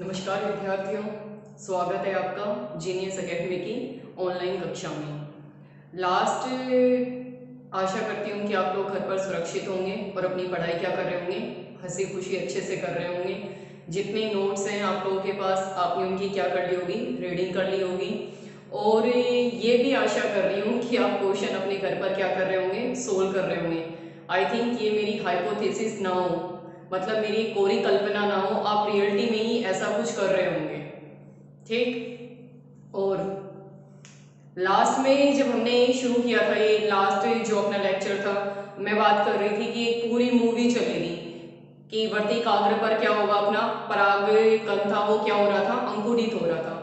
नमस्कार विद्यार्थियों, स्वागत है आपका जीनियस एकेडमी की ऑनलाइन कक्षा में। लास्ट आशा करती हूँ कि आप लोग घर पर सुरक्षित होंगे और अपनी पढ़ाई क्या कर रहे होंगे, हंसी खुशी अच्छे से कर रहे होंगे। जितने नोट्स हैं आप लोगों के पास, आपने उनकी क्या कर ली होगी, रीडिंग कर ली होगी। और ये भी आशा कर रही हूँ कि आप क्वेश्चन अपने घर पर क्या कर रहे होंगे, सोल्व कर रहे होंगे। आई थिंक ये मेरी हाइपोथेसिस ना हो, मतलब मेरी कोरी कल्पना ना हो, आप रियलिटी में ही ऐसा कुछ कर रहे होंगे। ठीक। और लास्ट में जब हमने शुरू किया था, ये लास्ट जो अपना लेक्चर था, मैं बात कर रही थी कि एक पूरी मूवी चलेगी कि वर्तिकाग्र पर क्या होगा, अपना परागकण था वो क्या हो रहा था, अंकुरित हो रहा था।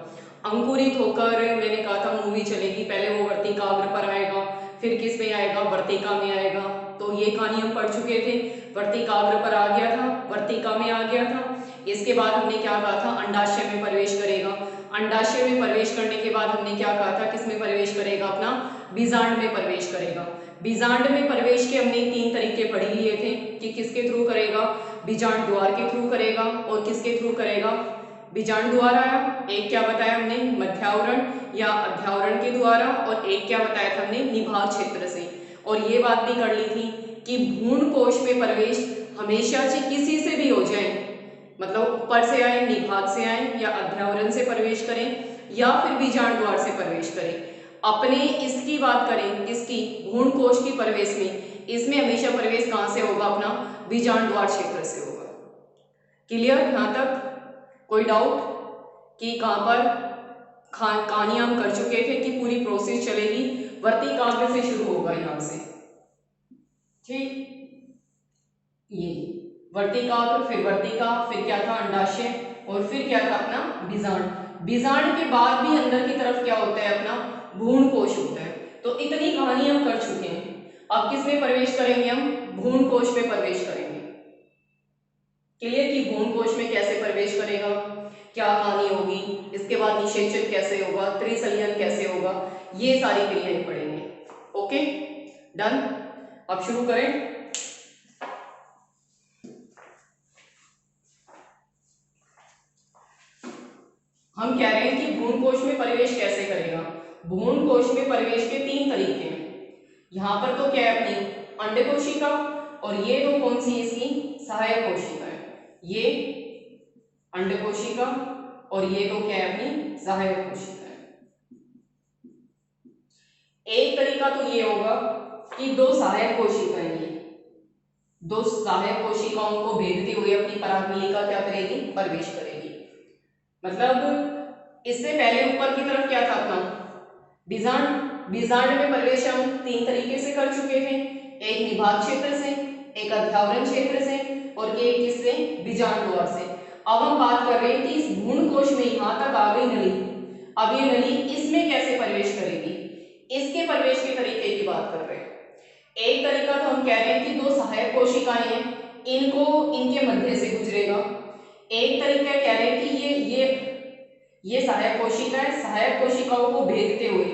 अंकुरित होकर मैंने कहा था मूवी चलेगी, पहले वो वर्तिकाग्र पर आएगा, फिर किस में आएगा, वर्तिका में आएगा। तो ये कहानी हम पढ़ चुके थे। वर्तिकाग्र पर आ गया था, वर्तिका में आ गया था। इसके बाद हमने क्या कहा था, अंडाशय में प्रवेश करेगा। अंडाशय में प्रवेश करने के बाद हमने क्या कहा था, किस में प्रवेश करेगा, अपना बीजांड में प्रवेश करेगा। बीजांड में प्रवेश के हमने 3 तरीके पढ़ लिए थे कि किसके थ्रू करेगा, बीजांड द्वार के थ्रू करेगा और किसके थ्रू करेगा, बीजांड द्वार आया। एक क्या बताया हमने, मध्यावरण या अध्यावरण के द्वारा, और एक क्या बताया था हमने, निभाग क्षेत्र से। और ये बात भी कर ली थी कि भ्रूण कोश में प्रवेश हमेशा से किसी से भी हो जाए, मतलब ऊपर से आए, निभाग से आए, या अध्यावरण से प्रवेश करें, या फिर बीजांड द्वार से प्रवेश करें। अपने इसकी बात करें, किसकी, भ्रूण कोश की प्रवेश में, इसमें हमेशा प्रवेश कहां से होगा, अपना बीजांड द्वार क्षेत्र से होगा। क्लियर यहां तक? कोई डाउट कि कहां पर कहानी हम कर चुके थे कि पूरी प्रोसेस चलेगी, वर्तिकाग्र से शुरू होगा यहां से। ठीक, ये वर्तिकाग्र, फिर वर्तिका, फिर क्या था, अंडाशय, और फिर क्या था अपना बीजांड। बीजांड के बाद भी अंदर की तरफ क्या होता है, अपना भ्रूण कोश होता है। तो इतनी कहानी हम कर चुके हैं। अब किस में प्रवेश करेंगे, हम भ्रूण कोश में प्रवेश करेंगे। क्लियर कि भ्रूण कोश में कैसे प्रवेश करेगा, क्या कहानी होगी, इसके बाद निषेचन कैसे होगा, त्रिसंयन कैसे होगा, ये सारी क्रियाएं पढ़ेंगे। Okay, done. अब शुरू करें। हम कह रहे हैं कि भ्रूण कोश में प्रवेश कैसे करेगा। भ्रूण कोश में प्रवेश के 3 तरीके हैं। यहां पर तो क्या है, अपनी अंड कोशिका, और ये तो कौन सी, इसकी सहायक कोशिका है। ये अंड कोशिका और ये तो क्या है, अपनी सहायक कोशिका है। एक तरीका तो ये होगा कि 2 सहायक कोशिकाएं, ये 2 सहायक कोशिकाओं को भेदते हुए अपनी परागनलिका क्या करेगी, प्रवेश करेगी। मतलब इससे पहले ऊपर की तरफ क्या था, अपना बीजांड। बीजांड में प्रवेश हम 3 तरीके से कर चुके थे, एक निभाग क्षेत्र से, एक अध्यावरण क्षेत्र से, और एक किससे, बीजांड द्वार से। अब हम बात कर रहे हैं कि इस भ्रूण कोश में यहां तक आ गई नली, अब ये नली इसमें कैसे प्रवेश करेगी, इसके प्रवेश के तरीके की बात कर रहे हैं। एक तरीका तो हम कह रहे हैं कि 2 सहायक कोशिकाएं हैं, इनको इनके मध्य से गुजरेगा। एक तरीका कह रहे हैं कि ये सहायक कोशिका है, सहायक कोशिकाओं को भेदते हुए,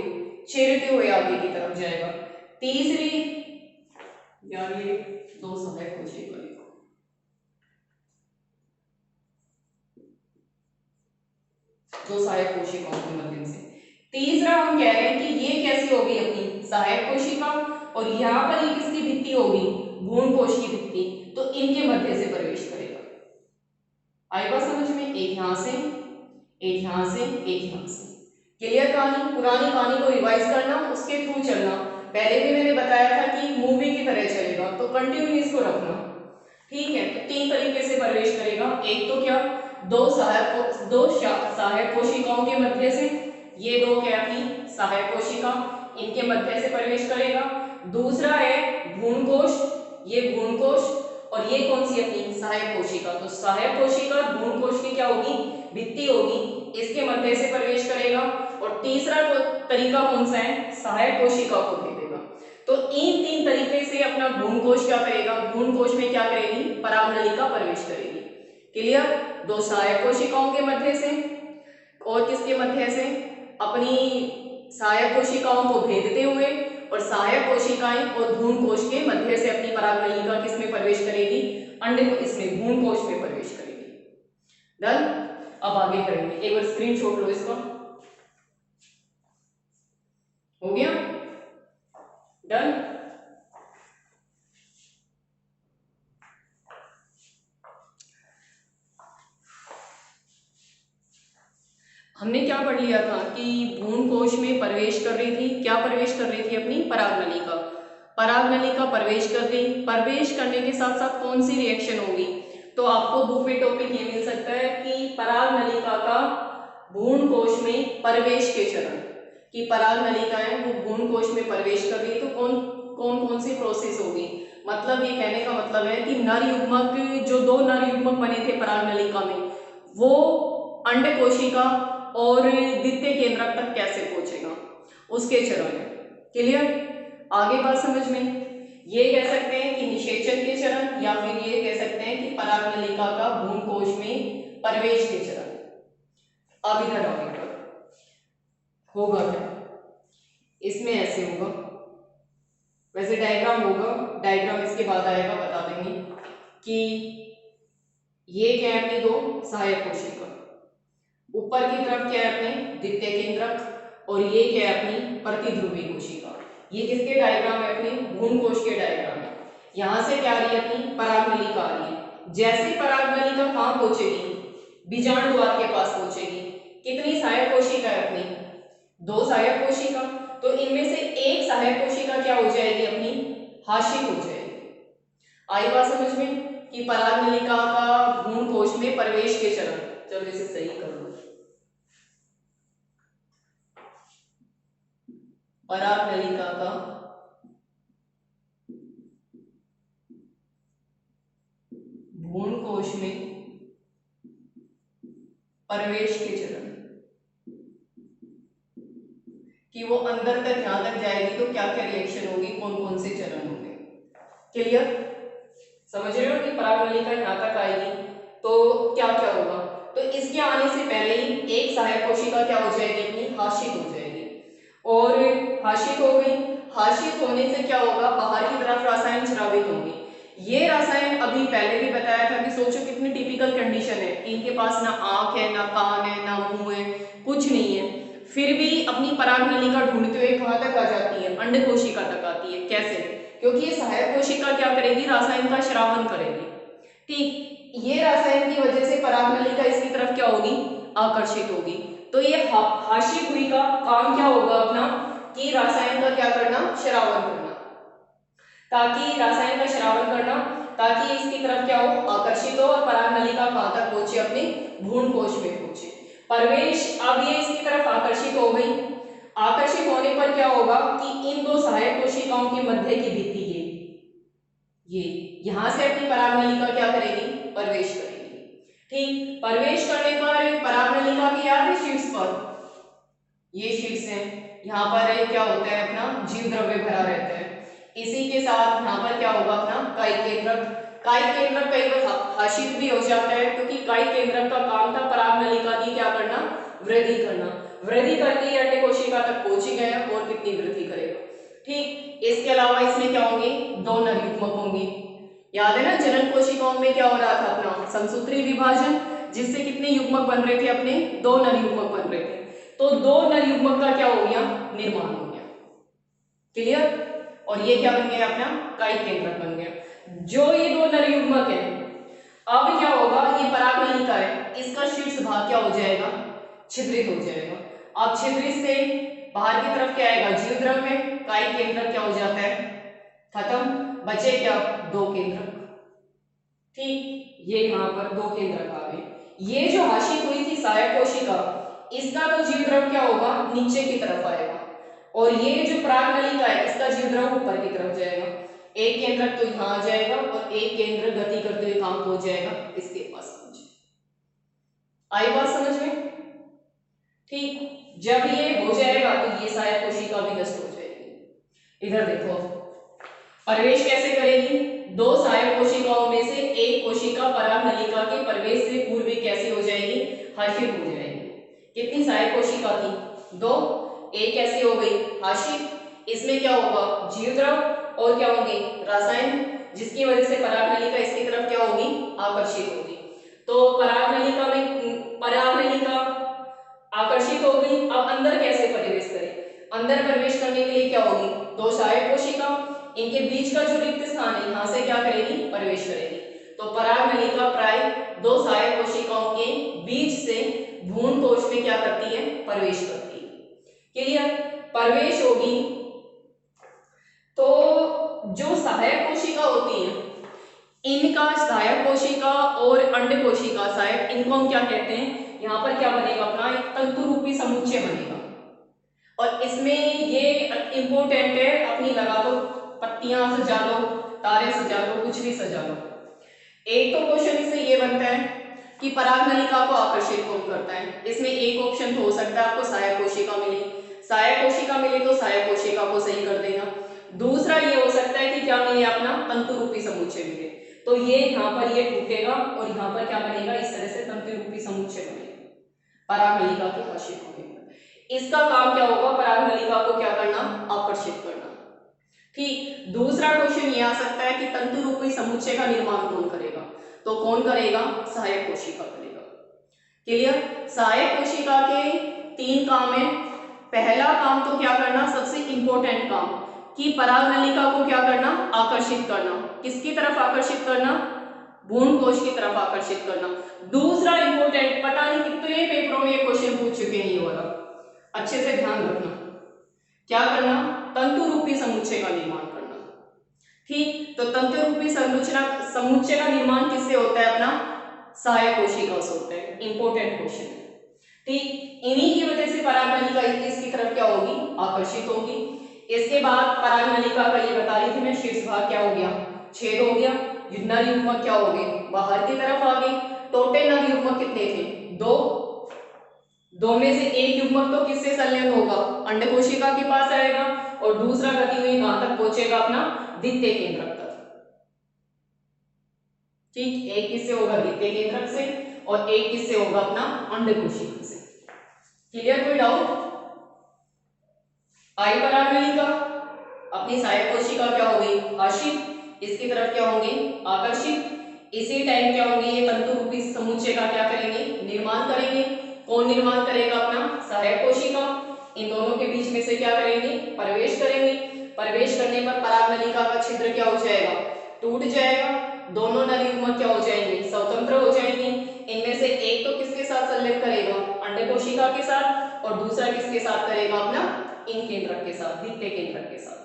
छेड़ते हुए आगे की तरफ जाएगा। तीसरी, यार ये 2 सहायक कोशिका, 2 सहायक कोशिकाओं के माध्यम से। तीसरा हम कह रहे हैं कि ये कैसी होगी, अपनी सहायक कोशिका, और यहाँ पर ये किसकी भित्ति होगी, भ्रूण कोश की भित्ति, तो इनके मध्य से प्रवेश करेगा। आएगा समझ में, एक यहां से, एक यहां से, एक यहां से। क्लियर कहानी? पुरानी कहानी को रिवाइज करना, उसके थ्रू चलना। पहले भी मैंने बताया था कि मूवी की तरह चलेगा, तो कंटिन्यू इसको रखना। ठीक है, तो 3 तरीके से प्रवेश करेगा। एक तो क्या, 2 सहायक कोशिकाओं के मध्य से, ये 2 क्या, अपनी सहायक कोशिका, इनके मध्य से प्रवेश करेगा। दूसरा है भ्रूण कोश, ये भ्रूण कोश, और ये कौन सी, अपनी सहायक कोशिका। तो सहायक कोशिका भ्रूण कोश की क्या होगी, भित्ति होगी, इसके मध्य से प्रवेश करेगा। और तीसरा तरीका कौन सा है, सहायक कोशिका को भेदेगा। तो इन 3 तरीके से अपना भ्रूण कोश क्या करेगा, भ्रूण कोश में क्या करेगी, परागनलिका प्रवेश करेगी। क्लियर? 2 सहायक कोशिकाओं के मध्य से, और किसके मध्य से, अपनी सहायक कोशिकाओं को भेदते हुए, और सहायक कोशिकाएं और भ्रूण कोश के मध्य से अपनी परागनलिका किसमें प्रवेश करेगी, अंड को, इसमें भ्रूण कोश में प्रवेश करेगी। डन। अब आगे करेंगे। एक बार स्क्रीनशॉट लो इसका। हो गया डन। हमने क्या पढ़ लिया था कि भ्रूण कोश में प्रवेश कर रही थी, क्या प्रवेश कर रही थी, अपनी परागनलिका। परागनलिका प्रवेश कर गई, प्रवेश करने के साथ साथ कौन सी रिएक्शन होगी, तो आपको बुक में टॉपिक ये मिल सकता है कि परागनलिका का भ्रूण कोश में प्रवेश के चरण, कि परागनलिका है वो भ्रूण कोश में प्रवेश कर रही, तो कौन कौन कौन सी प्रोसेस होगी। मतलब ये कहने का मतलब है कि नर युग्मक, जो दो नर युग्मक बने थे परागनलिका में, वो अंड कोशिका और द्वितीय केंद्रक तक कैसे पहुंचेगा, उसके चरण है। क्लियर, आगे बात समझ में। ये कह सकते हैं कि निषेचन के चरण, या फिर ये कह सकते हैं कि परागनलिका का भ्रूण कोश में प्रवेश के चरण। अब इधर आओ, होगा क्या, इसमें ऐसे होगा, वैसे डायग्राम होगा, डायग्राम इसके बाद आएगा, बता देंगे कि ये क्या है अपनी दो सहायक कोशिका, ऊपर की तरफ क्या है अपनी द्वितीय केंद्रक, और ये क्या है अपनी प्रतिध्रुवी कोशिका। ये किसके डायग्राम है, अपनी भ्रूण कोश के डायग्राम है। यहां से क्या आ रही है, अपनी परागनलिका आ रही है। जैसे परागनलिका कहां पहुंचेगी, बीजाणु द्वार के पास पहुंचेगी। कितनी सहायक कोशिका है अपनी, दो सहायक कोशिका, तो इनमें से एक सहायक कोशिका क्या हो जाएगी, अपनी हाशिक हो जाएगी। आई बात समझ में कि परागनलिका का भ्रूण कोश में प्रवेश के चरण। चलो इसे सही कर लो, परागनलिका का भ्रूण कोश में प्रवेश के चरण, कि वो अंदर तक यहां तक जाएगी तो क्या क्या रिएक्शन होगी, कौन कौन से चरण होंगे। क्लियर, समझ रहे हो कि परागनलिका यहां तक आएगी तो क्या क्या होगा। तो इसके आने से पहले ही एक सहायक कोशिका क्या हो जाएगी, अपनी हाशिक हो जाएगी, और हाशिक हो गई। हाशिक होने से क्या होगा, बाहर की तरफ रासायन स्रावित होंगे। ये रासायन अभी पहले भी बताया था कि सोचो कितनी टिपिकल कंडीशन है, इनके पास ना आंख है, ना कान है, ना मुंह है, कुछ नहीं है, फिर भी अपनी परागनलिका ढूंढते हुए कहां तक आ जाती है, अंड कोशिका तक आती है। कैसे, क्योंकि ये सहायक कोशिका क्या करेगी, रासायन का श्रावण करेगी। ठीक, ये रासायन की वजह से परागनलिका इसकी तरफ क्या होगी, आकर्षित होगी। तो ये हाशिक हुई का काम क्या होगा अपना, कि रासायन का क्या करना, श्रावण करना, ताकि रासायन का श्रावण करना, ताकि इसकी तरफ क्या हो, आकर्षित हो, और परागनलिका कहां तक पहुंचे, अपने भ्रूण कोश में पहुंचे। प्रवेश, अब ये इसकी तरफ आकर्षित हो गई। आकर्षित होने पर क्या होगा कि इन दो सहायक कोशिकाओं के मध्य की भित्ति, ये यहां से अपनी परागनलिका क्या करेगी, प्रवेश करेगी। ठीक, प्रवेश करने पर परागनलिका की याद है शीट्स पर, ये शीट्स हैं, यहाँ पर क्या होता है, अपना जीव द्रव्य भरा रहता है। इसी के साथ यहाँ पर क्या होगा, अपना कायिक केंद्रक। कायिक केंद्रक कई बार हाशिक भी हो जाता है, क्योंकि कायिक केंद्रक का काम था परागनलिका की क्या करना, वृद्धि करना। वृद्धि करके अंड कोशिका तक पहुंच ही गया, और कितनी वृद्धि करेगा। ठीक, इसके अलावा इसमें क्या होंगे, दो नर युग्मक होंगे। याद है ना, जनन कोशिकाओं में क्या हो रहा था, अपना समसूत्री विभाजन, जिससे कितने युग्मक बन रहे थे, अपने दो नर युग्मक बन रहे थे। तो दो नर युग्मक का क्या हो गया, निर्माण हो गया। क्लियर, और ये क्या बन गया, अपना कायिक केंद्रक बन गया। जो ये दो नर युग्मक है, अब क्या होगा, ये परागनलिका है, इसका शीर्ष भाग क्या हो जाएगा, छिद्रित हो जाएगा। अब छिद्रित से बाहर की तरफ क्या आएगा, जीव द्रव्य, कायिक केंद्रक क्या हो जाता है, खत्म, बचे क्या, दो केंद्रक। ठीक, ये यहाँ पर दो केंद्रक आ गए। ये जो हाशिक हुई थी सहायक कोशिका, इसका तो जीव द्रव क्या होगा, नीचे की तरफ आएगा, और ये जो परागनलिका है, इसका जीव द्रव ऊपर की तरफ जाएगा। एक केंद्रक तो यहाँ आ जाएगा, और एक केंद्र गति करते हुए कहां पहुंच जाएगा, इसके पास पहुंच। आई बात समझ में। ठीक, जब ये हो जाएगा तो ये सहायक कोशिका भी नष्ट हो जाएगी। इधर देखो, प्रवेश कैसे करेगी, दो सहायक कोशिकाओं में से एक कोशिका परागनलिका के प्रवेश से पूर्व कैसे हो जाएगी, हाशिक हो जाएगी। कितनी सहायक कोशिका थी, दो, एक कैसे हो गई, हाशिक। इसमें क्या होगा, जीव द्रव, और क्या होंगे, रासायन, जिसकी वजह से परागनलिका इसकी तरफ क्या होगी, आकर्षित होगी। तो परागनलिका आकर्षित हो गई। अब अंदर कैसे प्रवेश करें? अंदर प्रवेश करने के लिए क्या होगी? दो सहायक कोशिका, इनके बीच का जो रिक्त स्थान है यहाँ से क्या करेगी? प्रवेश करेगी। तो परागनलिका प्राय दो सहायक कोशिकाओं के बीच से भ्रूण कोश में क्या करती है? प्रवेश करती है। क्लियर? प्रवेश होगी तो जो सहायक कोशिका होती है, इनका सहायक कोशिका और अंड कोशिका सहायक, इनको हम क्या कहते हैं? यहाँ पर क्या बनेगा? अपना एक तंतु रूपी समुच्चय बनेगा। और इसमें ये इंपॉर्टेंट है, अपनी लगा दो, पत्तियां सजा लो, तारे सजा लो, कुछ भी सजा लो। एक तो क्वेश्चन इससे ये बनता है कि परागनलिका को आकर्षित कौन करता है? इसमें एक ऑप्शन तो हो सकता है आपको सहायक कोशिका मिले, सहायक कोशिका मिले तो सहायक कोशिका को सही कर देना। दूसरा ये हो सकता है कि क्या मिले? अपना तंतु रूपी समुच्चय मिले, तो ये यहाँ पर ये टूटेगा और यहाँ पर क्या बनेगा? इस तरह से तंतु रूपी समुच्चय बनेगा परागनलिका के आकर्षित होने पर। इसका काम क्या होगा? परागनलिका को क्या करना? आकर्षित करना। ठीक। दूसरा क्वेश्चन ये आ सकता है कि तंतु रूपी समुच्चय का निर्माण कौन करेगा? तो कौन करेगा? सहायक कोशिका करेगा। क्लियर? सहायक कोशिका के तीन काम है। पहला काम तो क्या करना? सबसे इंपॉर्टेंट काम कि परागनलिका को क्या करना? आकर्षित करना। किसकी तरफ आकर्षित करना? भ्रूण कोश की तरफ आकर्षित करना। दूसरा इंपॉर्टेंट, पता नहीं कितने पेपरों में ये क्वेश्चन पूछ चुके हैं, ये वाला अच्छे से ध्यान रखना। क्या करना? तंतु रूपी समुच्चय का निर्माण करना। ठीक। तो तंतु रूपी समुच्चय का निर्माण किससे होता है? अपना सहायक कोशिका से होता है। इंपॉर्टेंट क्वेश्चन है। ठीक। इन्हीं की वजह से परागनलिका इसकी तरफ क्या होगी? आकर्षित होगी। इसके बाद परागनलिका का ये बता रही थी मैं, शीर्ष भाग क्या हो गया? छेद हो गया। नर युग्मक क्या हो गए? बाहर की तरफ आ गए। टोटल नर युग्मक कितने थे? दो। दो में से एक युग्मक तो किससे संलग्न होगा? अंड कोशिका के पास आएगा, और दूसरा गति हुई कहां तक पहुंचेगा? अपना द्वितीय केंद्रक तक। ठीक। एक किससे होगा? द्वितीय केंद्रक से, और एक किससे होगा? अपना अंड कोशिका से। क्लियर? कोई डाउट? आई परागनलिका अपनी सहायक कोशिका क्या हो गई? आश्रित। इसकी तरफ क्या होंगे? आकर्षित। इसी टाइम क्या होंगे? ये तंतु रूपी समुच्चय का क्या करेंगे? निर्माण करेंगे। कौन निर्माण करेगा? अपना सहायक कोशिका। इन दोनों के बीच में से क्या करेंगे? प्रवेश करेंगे। प्रवेश करने पर परागनलिका का छिद्र क्या हो जाएगा? टूट जाएगा। दोनों नर युग्मक क्या हो जाएंगे? स्वतंत्र हो जाएंगे। इनमें से एक तो किसके साथ संलग्न करेगा? अंड कोशिका के साथ, और दूसरा किसके साथ करेगा? अपना इन केंद्रक के साथ, द्वितीय केंद्रक के साथ।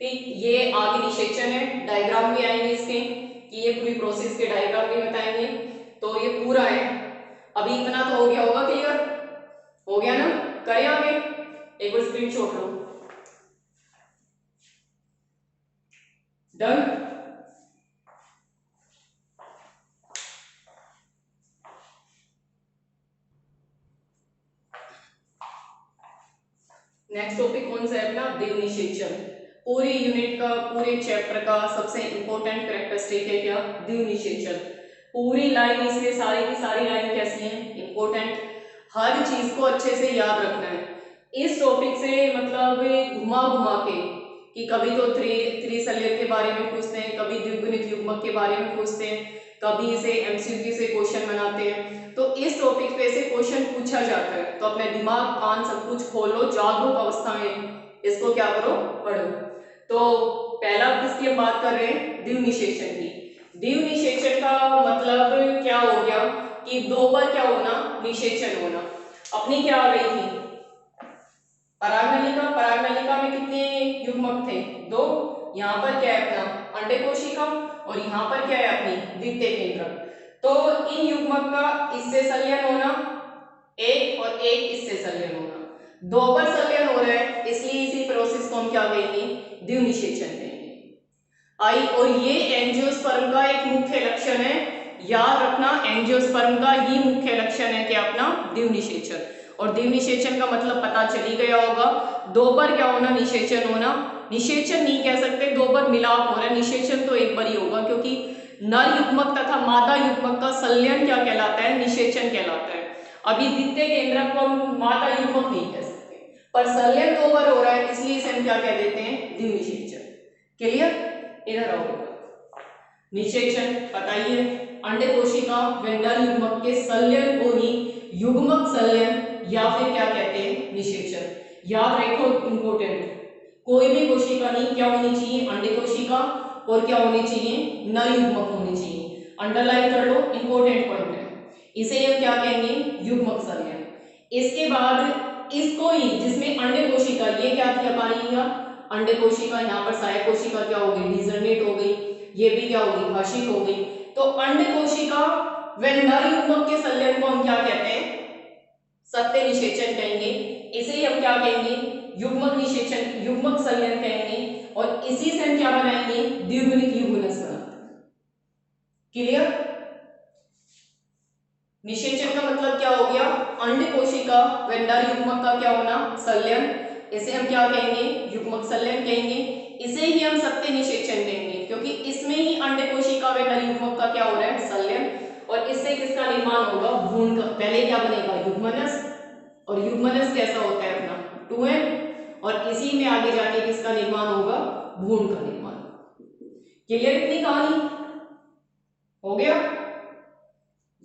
ठीक। ये आगे निषेचन है, डायग्राम भी आएंगे इसके, कि ये पूरी प्रोसेस के डायग्राम भी बताएंगे। तो ये पूरा है। अभी इतना तो हो गया होगा? क्लियर हो गया ना? करें आगे? एक बार स्क्रीनशॉट लो। डन। नेक्स्ट टॉपिक कौन सा है? अपना द्विनिषेचन। पूरी यूनिट का, पूरे चैप्टर का सबसे इंपॉर्टेंट कैरेक्टरिस्टिक है क्या? द्विनिषेचन। पूरी लाइन इसमें सारी की सारी लाइन कैसी है? इंपॉर्टेंट। हर चीज को अच्छे से याद रखना है। इस टॉपिक से मतलब घुमा घुमा के, कि कभी तो त्रिसल्यर के बारे में पूछते हैं, कभी द्विगुणित युग्मक के बारे में पूछते हैं, कभी इसे एमसीक्यू से क्वेश्चन बनाते हैं। तो इस टॉपिक पे से क्वेश्चन पूछा जाता है, तो अपने दिमाग कान सब कुछ खोलो, जागरूक अवस्था में इसको क्या करो? पढ़ो। तो पहला किसकी हम बात कर रहे हैं? द्विनिषेचन की। द्विनिषेचन का मतलब क्या हो गया? कि दो बार क्या होना? निषेचन होना। अपनी क्या आ गई थी? परागनलिका। परागनलिका में कितने युग्मक थे? दो। यहाँ पर क्या है? अपना अंडे कोशिका, और यहाँ पर क्या है? अपनी द्वितीय केंद्रक। तो इन युग्मक का इससे संलयन होना एक, और एक इससे संलयन होना, दो पर संलयन हो रहा है, इसलिए इसी प्रोसेस को हम क्या कहेंगे? द्विनिषेचन कहेंगे। आई। और ये एंजियोस्पर्म का एक मुख्य लक्षण है, याद रखना। एंजियोस्पर्म का ही मुख्य लक्षण है कि अपना द्विनिषेचन। और द्विनिषेचन का मतलब पता चल ही गया होगा, दो बार क्या होना? निषेचन होना। निषेचन नहीं कह सकते, दो बार मिलाप हो रहा है। निषेचन तो एक बार ही होगा, क्योंकि नर युग्मक तथा मादा युग्मक का संलयन क्या कहलाता है? निषेचन कहलाता है। अभी द्वितीय केंद्रक को हम मादा युग्मक नहीं कह सकते, पर संलयन दो बार हो रहा है, इसलिए इसे हम क्या कह देते हैं? द्विनिषेचन। क्लियर? इधर आओ। निषेचन बताइए। अंड कोशिका व नर युग्मक के संलयन को ही युग्मक संलयन या फिर क्या कहते हैं, निषेचन। याद रखो इंपॉर्टेंट, कोई भी कोशिका नहीं, क्या होनी चाहिए, अंड कोशिका, और क्या होनी चाहिए, नर युग्मक होनी चाहिए। अंडरलाइन कर लो, इंपॉर्टेंट पॉइंट है। इसे हम क्या कहेंगे, युग्मक संलयन। इसके बाद इसको ही, जिसमें अंड कोशिका, ये क्या थी हमारी, अंड कोशिका, यहाँ पर सहायक कोशिका क्या हो गई, डिजर्नेट हो गई, ये भी क्या होगी, भाषिक हो गई। तो अंड कोशिका व नर युग्मक के संलयन को हम क्या कहते हैं, सत्य निषेचन कहेंगे। इसे ही हम क्या कहेंगे, युग्मक निषेचन, युग्मक संलयन कहेंगे। और इसी से हम क्या बनाएंगे, द्विगुणित युग्मनस बनाते हैं। क्लियर। निषेचन का मतलब क्या हो गया, अंड कोशिका व नर युग्मक का क्या होना, संलयन। इसे हम क्या कहेंगे, युग्मक संलयन कहेंगे। इसे ही हम सत्य निषेचन कहेंगे, क्योंकि इसमें ही अंड कोशिका व नर युग्मक का क्या हो रहा है, संलयन। और इससे किसका निर्माण होगा, भ्रूण का। पहले क्या बनेगा, युग्मनस, और युग्मनस कैसा होता है अपना 2n, और इसी में आगे जाके किसका निर्माण होगा, भ्रूण का निर्माण। क्लियर इतनी कहानी हो गया।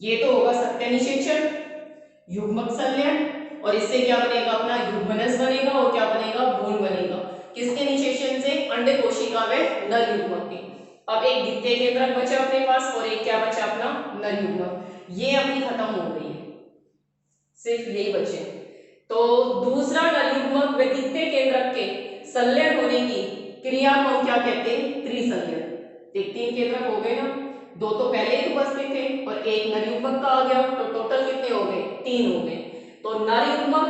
ये तो होगा सत्य निषेचन, युग्मक संलयन, और इससे क्या बनेगा अपना, युग्मनस बनेगा, और क्या बनेगा, भ्रूण बनेगा। किसके निषेचन से, अंड कोशिका व नर युग्मक के। अब एक द्वितीय केंद्रक बचा अपने पास, और एक क्या बचा अपना, नर युग्मक। ये अपनी खत्म हो गई है, सिर्फ यही बचे। तो दूसरा नर युग्मक व द्वितीय केंद्रक के संलयन होने की क्रिया को हम क्या कहते हैं, त्रिसंलयन। 3 केंद्रक हो गए ना, 2 तो पहले ही उपस्थित थे और एक नर युग्मक का आ गया, तो टोटल कितने हो गए, 3 हो गए। तो नर युग्मक,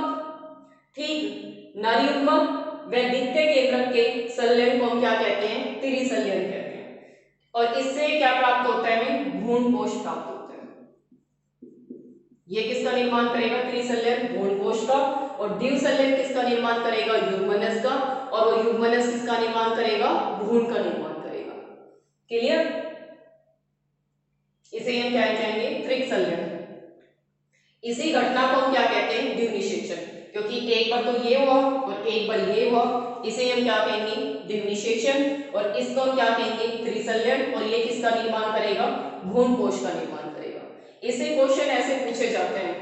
ठीक, नर युग्मक व द्वितीय केंद्रक के संलयन को हम क्या कहते हैं, त्रिसंलयन कहते हैं। और इससे क्या प्राप्त होता है, हमें भ्रूण कोश प्राप्त होता है। ये किसका निर्माण करेगा, त्रिसंलयन, भ्रूण कोश का। और द्विसंलयन किसका निर्माण करेगा, युग्मनस का। और वो युग्मनस किसका निर्माण करेगा, भ्रूण का निर्माण करेगा। क्लियर। इसे हम क्या कहेंगे, त्रिसंलयन। इसी घटना को हम क्या कहते हैं, द्विनिषेचन, क्योंकि एक बार तो ये हुआ और एक बार ये हुआ। इसे हम क्या कहेंगे, द्विनिषेचन, और इसको हम क्या कहेंगे, त्रिसंलयन। और ये किसका निर्माण करेगा, भ्रूण कोश का निर्माण करेगा। इसे क्वेश्चन ऐसे पूछे जाते हैं,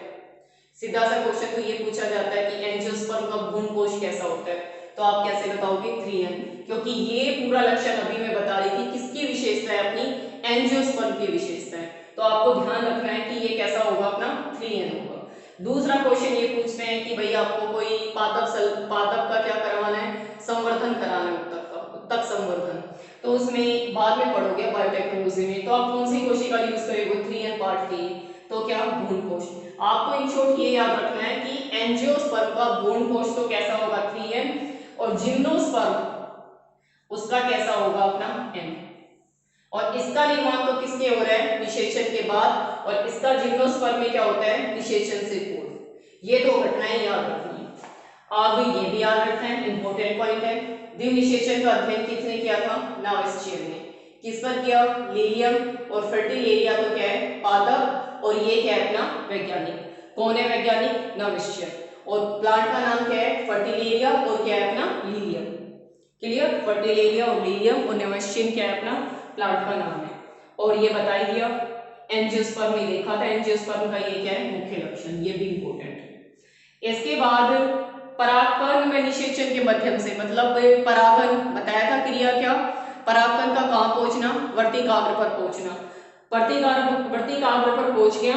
सीधा सा क्वेश्चन तो ये पूछा जाता है कि एंजियोस्पर्म का भ्रूण कोश कैसा होता है, तो आप कैसे बताओगे, 3n। क्योंकि ये पूरा लक्षण अभी मैं बता रही थी किसकी विशेषता है, अपनी एंजियोस्पर्म की विशेषता है। तो आपको ध्यान रखना है कि ये कैसा होगा, अपना 3n होगा। दूसरा क्वेश्चन ये पूछते हैं कि भाई आपको कोई पादप का क्या करवाना है, संवर्धन कराना है, उत्तक का, उत्तक संवर्धन। तो उसमें बाद में पढ़ोगे बायोटेक्नोलॉजी में, तो आप कौन सी कोशिका यूज करोगे, 3n पार्ट की, तो क्या, भ्रूण कोश। आपको इन शॉर्ट ये याद रखना है कि एंजियोस्पर्म का भ्रूण कोश तो कैसा होगा, 3n, और जिम्नोस्पर्म उसका कैसा होगा, अपना n। और इसका निर्माण तो किसके हो रहा है, निषेचन के बाद, और इसका जिम्नोस्पर्म में क्या होता है, निषेचन से पूर्व। ये 2 घटनाएं याद रखनी है। अब ये भी याद रखना है, इंपॉर्टेंट पॉइंट है। द्विनिषेचन का अध्ययन किसने किया था, नाविस्चियन ने। किस पर किया, लिलियम, और फर्टिलेरिया तो क्या है, पादप, और ये क्या है, अपना वैज्ञानिक। कौन है वैज्ञानिक, नाविस्चियन। और प्लांट का नाम क्या है, फर्टिलेरिया, और क्या है अपना, लिलियम। क्लियर, फर्टिलेरिया और लिलियम, और नाविस्चियन क्या है, अपना प्लांट का नाम है। और ये बता ही दिया, एंजियोस्पर्म में देखा था, एंजियोस्पर्म का ये क्या है, मुख्य लक्षण, ये भी इंपॉर्टेंट है। इसके बाद परागकण में निषेचन के माध्यम से, मतलब परागन बताया था क्रिया क्या, परागकण का कहाँ पहुंचना, वर्तिकाग्र पर पहुंचना। वर्तिकाग्र पर पहुंच गया,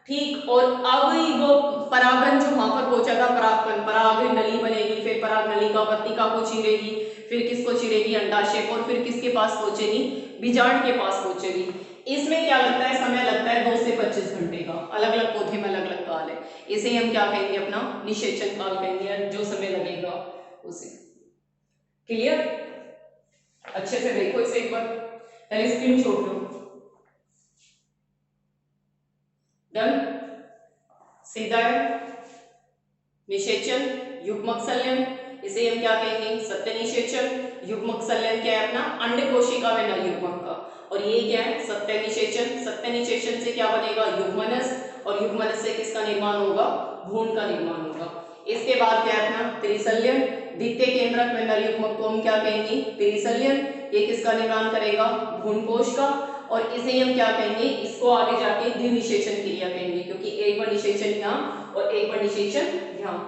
ठीक। और अब वो परागन जो वहां पर पहुंचा था, परागकण, पराग नली बनेगी, फिर पराग नली का वर्तिका को चीरेगी, फिर किसको चीरेगी, अंडाशय को, और फिर किसके पास पहुंचेगी, बीजांड के पास पहुंचेगी। इसमें क्या लगता है, समय लगता है 2 से 25 घंटे का। अलग अलग पौधे में अलग अलग काल है। इसे हम क्या कहेंगे, अपना निषेचन काल कहेंगे, जो समय लगेगा उसे। क्लियर, अच्छे से देखो इसे एक बार, पहले स्क्रीन छोड़ लो। डन, सीधा है। निषेचन, युग्मक संलयन, इसे हम क्या कहेंगे, सत्य निषेचन। युग्मक संलयन क्या है, अपना अंड कोशिका में नर युग्मक का। और ये क्या है, सत्य निषेचन। सत्य निषेचन से क्या बनेगा, युग्मनस, और युग्मनस से किसका निर्माण होगा, भ्रूण का निर्माण होगा। इसके बाद क्या है, अपना त्रिसंलयन। द्वितीय केंद्रक में नर युग्मक को हम क्या कहेंगे, त्रिसंलयन। ये किसका निर्माण करेगा? भ्रूण कोश का। और इसे हम क्या कहेंगे? इसको आगे जाके द्विनिषेचन क्रिया कहेंगे, क्योंकि एक बार निषेचन यहाँ और एक बार निषेचन यहाँ।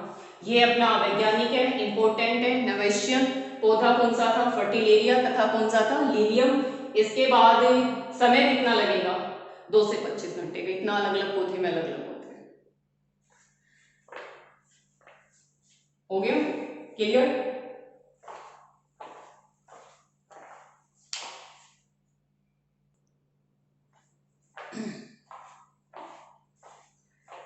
ये अपना वैज्ञानिक है, इंपोर्टेंट है, नवेशियन। पौधा कौन सा था? फर्टिलेरिया। तथा कौन सा था? लीलियम। इसके बाद समय कितना लगेगा? 2 से 25 घंटे का। इतना अलग अलग पौधे में अलग अलग होते हैं। हो गया क्लियर?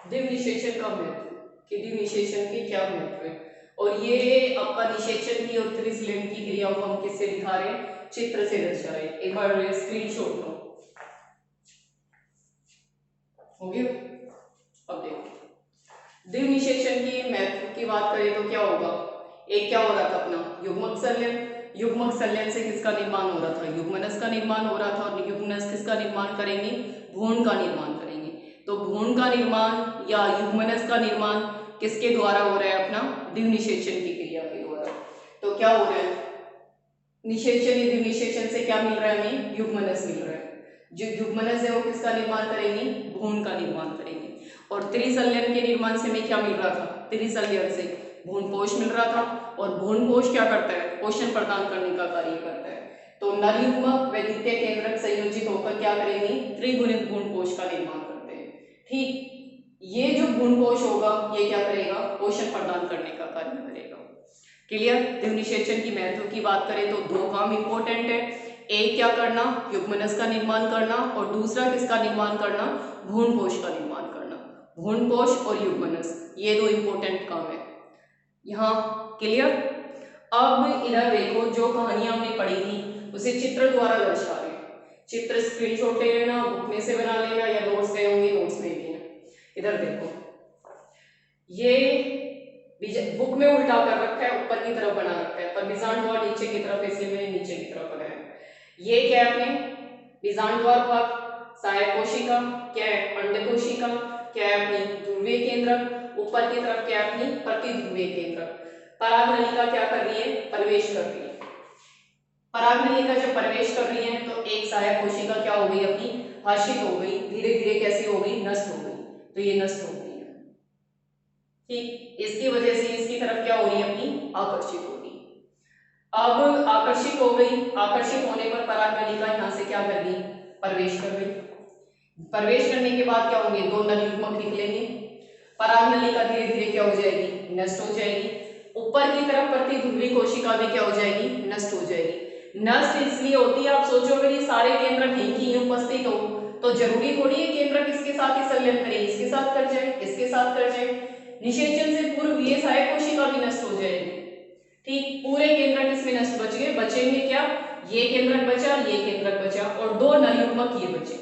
द्विनिषेचन का महत्व, कि द्विनिषेचन के क्या महत्व है। और ये आपका निषेचन की और त्रिसलिंग की क्रियाओं को हम किससे दिखा रहे हैं? चित्र से दर्शा रहे हैं। एक बार स्क्रीनशॉट लो। हो गया? अब देखो द्विनिषेचन की महत्व की बात करें तो क्या होगा? एक क्या हो रहा था अपना? युग्मक संलयन। युग्मक संलयन से किसका निर्माण हो रहा था? युग्मनस का निर्माण हो रहा था। और युग्मनस किसका निर्माण करेंगे? भ्रूण का निर्माण करेंगे। तो भ्रूण का निर्माण या युग्मनस का निर्माण किसके द्वारा हो रहा है? अपना द्विनिषेचन की क्रिया के द्वारा। तो क्या हो रहा है? निषेचन या द्विनिषेचन से क्या मिल रहा है हमें? युग्मनस मिल रहा है। जो युग्मनस है वो किसका निर्माण करेंगे? भ्रूण का निर्माण करेंगे। और त्रिसंलयन के निर्माण से हमें क्या मिल रहा था? त्रिसंलयन से भ्रूण कोश मिल रहा था। और भ्रूण कोश क्या करता है? पोषण प्रदान करने का कार्य करता है। तो नर युग्मक व द्वितीय केंद्रक संयोजित होकर क्या करेंगे? त्रिगुणित भ्रूण कोश का निर्माण करते हैं। ठीक, ये जो भ्रूण कोश होगा ये क्या करेगा? पोषण प्रदान करने का कार्य करेगा। क्लियर? द्विनिषेचन की महत्व की बात करें तो 2 काम इंपॉर्टेंट है। एक क्या करना? युग्मनस का निर्माण करना। और दूसरा किसका निर्माण करना? भ्रूण कोश का निर्माण करना। भ्रूण कोश और युग्मनस, ये 2 इंपॉर्टेंट काम है यहाँ। क्लियर? अब इधर देखो, जो कहानियां हमने पढ़ी थी उसे चित्र द्वारा दर्शा रहे हैं। चित्र स्क्रीनशॉट ले लेना, बुक में से बना लेना, या नोट्स गए होंगे नोट्स में भी है। इधर देखो, ये बुक में उल्टा कर रखा है, ऊपर की तरफ बना रखा है, पर बीजांड द्वार नीचे की तरफ, इसलिए मैंने नीचे की तरफ बनाया है। ये क्या है? अपने बीजांड द्वार भाग, सहायक कोशिका, क्या है? अंड कोशिका, क्या है? अपनी ध्रुवीय केंद्रक। ऊपर की तरफ क्या है? अपनी प्रतिध्रुवीय केंद्रक। परागनलिका क्या कर रही है? प्रवेश कर रही है। परागनलिका जब प्रवेश कर रही है तो एक सहायक कोशिका क्या हो गई? अपनी हर्षित हो गई, धीरे धीरे कैसी हो गई? नष्ट हो गई। तो ये नष्ट हो गई है। ठीक, इसकी वजह से इसकी तरफ क्या हो रही है? अपनी आकर्षित हो गई। अब आकर्षित हो गई, आकर्षित होने पर परागनलिका यहाँ से क्या कर गई? प्रवेश कर गई। प्रवेश करने के बाद क्या होंगे? 2 नर युग्मक निकलेंगे। परागनलिका धीरे धीरे क्या हो जाएगी? नष्ट हो जाएगी। ऊपर की तरफ प्रतिध्रुवी कोशिका भी क्या हो जाएगी? नष्ट हो जाएगी। नष्ट इसलिए होती है, आप सोचो अगर ये सारे केंद्रक ही उपस्थित हो तो जरूरी थोड़ी है केंद्रक इसके साथ ही संलयन करे, इसके साथ कर जाए, इसके साथ कर जाए। निषेचन से पूर्व ये सहायक कोशिका भी नष्ट हो जाएगी। ठीक, पूरे केंद्रक इसमें नष्ट बच गए। बचेंगे क्या? ये केंद्रक बचा, ये केंद्रक बचा, और 2 नर युग्मक ये बचे।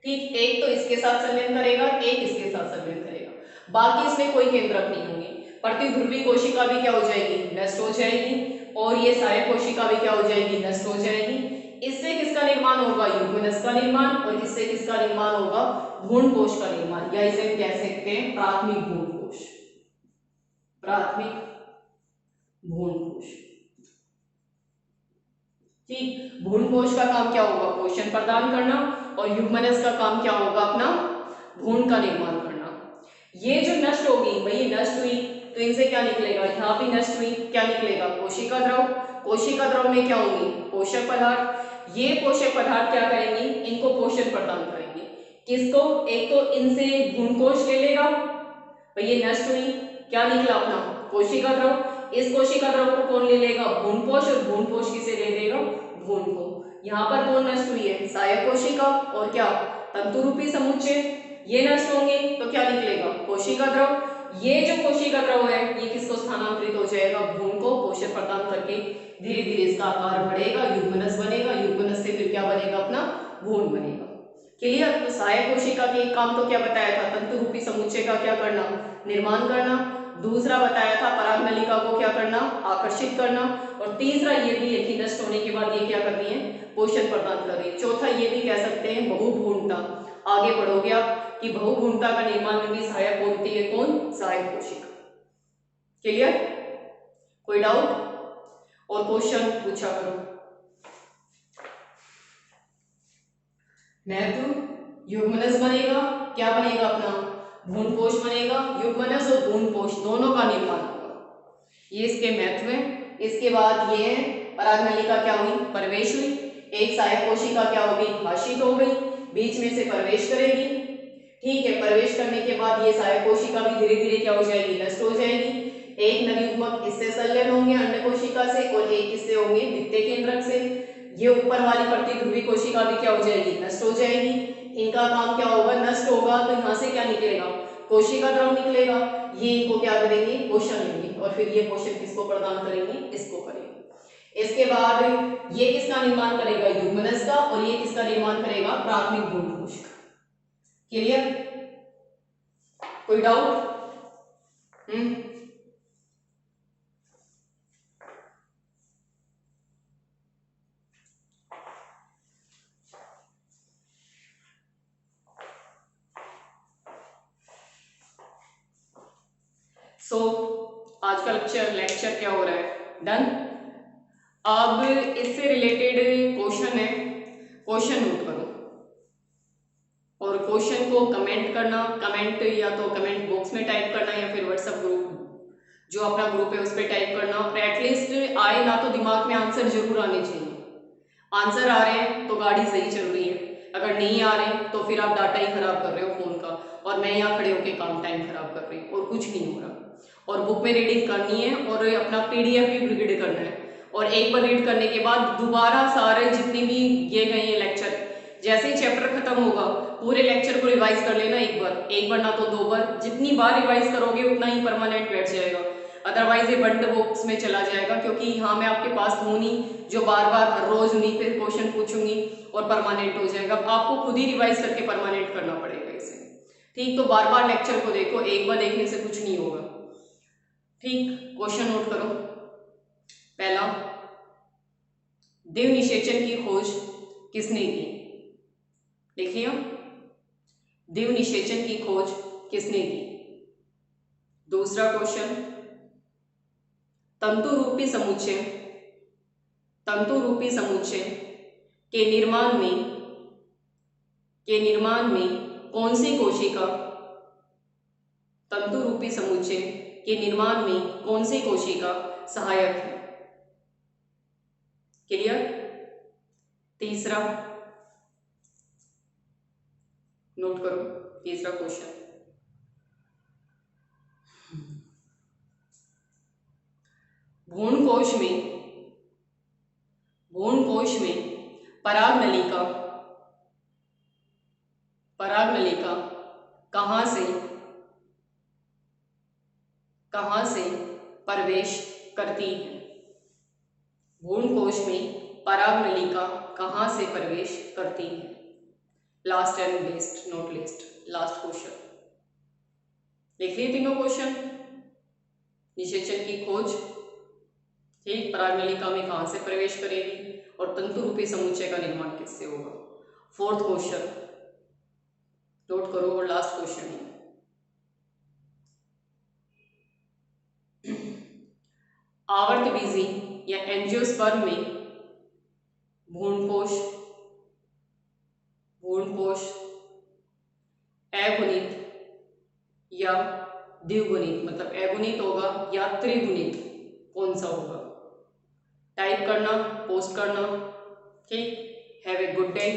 ठीक, एक तो इसके साथ संलयन करेगा, एक इसके साथ संलयन करेगा, बाकी इसमें कोई केंद्रक नहीं होंगे। प्रतिध्रुवी कोशिका भी क्या हो जाएगी? नष्ट हो जाएगी। और ये सहायक कोशिका भी क्या हो जाएगी? नष्ट हो जाएगी। इससे किसका निर्माण होगा? युग्मनस का निर्माण। और इससे किसका निर्माण होगा? भ्रूण कोश का निर्माण, या इसे हम कह सकते हैं प्राथमिक भ्रूण कोश। प्राथमिक भ्रूण कोश। ठीक, भ्रूण कोश का काम क्या होगा? पोषण प्रदान करना। और युग्मनस का काम क्या होगा? अपना भ्रूण का निर्माण करना। ये जो नष्ट होगी भाई, ये नष्ट हुई तो इनसे क्या निकलेगा? यहाँ भी नष्ट हुई, क्या निकलेगा? कोशिका द्रव। कोशिका द्रव में क्या होंगे? पोषक पदार्थ। ये पोषक पदार्थ क्या करेंगे? इनको पोषण प्रदान करेंगे। किसको? एक तो इनसे भ्रूण कोश ले लेगा भाई, ये नष्ट हुई, क्या निकला? अपना कोशिका द्रव। इस कोशिका द्रव को कौन ले लेगा? भ्रूण कोश। और भ्रूण कोश किसे ले लेगा? भ्रूण को। यहाँ पर कौन नष्ट हुई है? सहायक कोशिका और क्या? तंतु रूपी समुच्चय। ये नष्ट होंगे तो क्या निकलेगा? कोशिका द्रव। ये जो कोशिका द्रव है ये किसको स्थानांतरित हो जाएगा? भ्रूण को पोषण प्रदान करके धीरे धीरे इसका आकार बढ़ेगा, युग्मनस बनेगा, युग्मनस से फिर क्या बनेगा? अपना भ्रूण बनेगा। क्लियर? तो सहायक कोशिका के एक काम तो क्या बताया था? तंतु रूपी समुच्चय का क्या करना? निर्माण करना। दूसरा बताया था परागनलिका को क्या करना? आकर्षित करना। और तीसरा ये भी है कि नष्ट होने के बाद ये क्या कर रही है? पोषण प्रदान कर रही है। चौथा ये भी कह सकते हैं बहुभ्रूणता। आगे बढ़ोगे आप कि बहुभ्रूणता का निर्माण में भी सहायक होती है कौन? सहायक कोशिका। क्लियर? कोई डाउट? और क्वेश्चन पूछा करो। महत्व युग्मनज बनेगा, क्या बनेगा अपना भ्रूणकोश बनेगा, युग्मनज और भ्रूणकोश दोनों का निर्माण होगा। ये इसके महत्व है। इसके बाद ये है परागनलिका क्या हुई, प्रवेश हुई। एक सहायक कोशिका क्या हो गई, भाषित हो गई, बीच में से प्रवेश करेगी। ठीक है, प्रवेश करने के बाद ये सहायक कोशिका भी धीरे धीरे क्या हो जाएगी, नष्ट हो जाएगी। एक नवयुग्मक इससे संलग्न होंगे अंड कोशिका से और एक किससे होंगे, द्वितीय केंद्रक से। ये ऊपर वाली प्रतिध्रुवी कोशिका भी क्या हो जाएगी, नष्ट हो जाएगी। इनका काम क्या होगा, नष्ट होगा तो यहाँ से क्या निकलेगा, कोशिका द्रव निकलेगा। ये इनको क्या करेंगे, पोषण देंगे और फिर ये पोषण किसको प्रदान करेंगे, इसको करेंगे। इसके बाद ये किसका निर्माण करेगा, युग्मनज का, और ये किसका निर्माण करेगा, प्राथमिक भ्रूणकोश का। क्लियर, कोई डाउट? सो आज का लेक्चर क्या हो रहा है, डन। अब इससे रिलेटेड क्वेश्चन है, क्वेश्चन नोट करो और क्वेश्चन को कमेंट करना, कमेंट या तो कमेंट बॉक्स में टाइप करना या फिर व्हाट्सएप ग्रुप जो अपना ग्रुप है उस पर टाइप करना। और एटलीस्ट आए ना तो दिमाग में आंसर जरूर आने चाहिए। आंसर आ रहे हैं तो गाड़ी सही चल रही है, अगर नहीं आ रहे तो फिर आप डाटा ही खराब कर रहे हो फोन का, और मैं यहाँ खड़े होके काम टाइम खराब कर रही हूँ और कुछ नहीं हो रहा। और बुक में रीडिंग करनी है और अपना पीडीएफ भी रीड करना है, और एक बार रीड करने के बाद दोबारा सारे जितने भी ये गए ये लेक्चर, जैसे ही चैप्टर खत्म होगा पूरे लेक्चर को रिवाइज कर लेना एक बार ना तो 2 बार। जितनी बार रिवाइज करोगे उतना ही परमानेंट बैठ जाएगा, अदरवाइज ये बंद बॉक्स में चला जाएगा, क्योंकि यहाँ मैं आपके पास हूँ नहीं जो बार बार हर रोज उन्हीं पे क्वेश्चन पूछूंगी और परमानेंट हो जाएगा। आपको खुद ही रिवाइज करके परमानेंट करना पड़ेगा इसे। ठीक, तो बार बार लेक्चर को देखो, एक बार देखने से कुछ नहीं होगा। ठीक, क्वेश्चन नोट करो। पहला, देव निषेचन की खोज किसने की, लिख लिया, देव निषेचन की खोज किसने की। दूसरा क्वेश्चन, तंतु रूपी समुच्चय, तंतु रूपी समुच्चय के निर्माण में कौन सी कोशिका, तंतु रूपी समुच्चय के निर्माण में कौन सी कोशिका सहायक है। क्लियर। तीसरा नोट करो, तीसरा क्वेश्चन, भ्रूणकोश में परागनलिका कहां से प्रवेश करती है। भ्रूणकोश में परागनलिका कहां से प्रवेश करती है। Last and best note list, last question लिख लिए तीनों क्वेश्चन। निषेचन की खोज, ठीक, परागनलिका में कहां से प्रवेश करेगी, और तंतु रूपी समुच्चय का निर्माण किससे होगा। फोर्थ क्वेश्चन नोट करो और लास्ट क्वेश्चन है, आवर्तबीजी या एंजियोस्पर्म में भ्रूणकोश अगुणित या द्विगुणित, मतलब अगुणित होगा या त्रिगुणित, कौन सा होगा। टाइप करना, पोस्ट करना। ठीक, हैव ए गुड डे।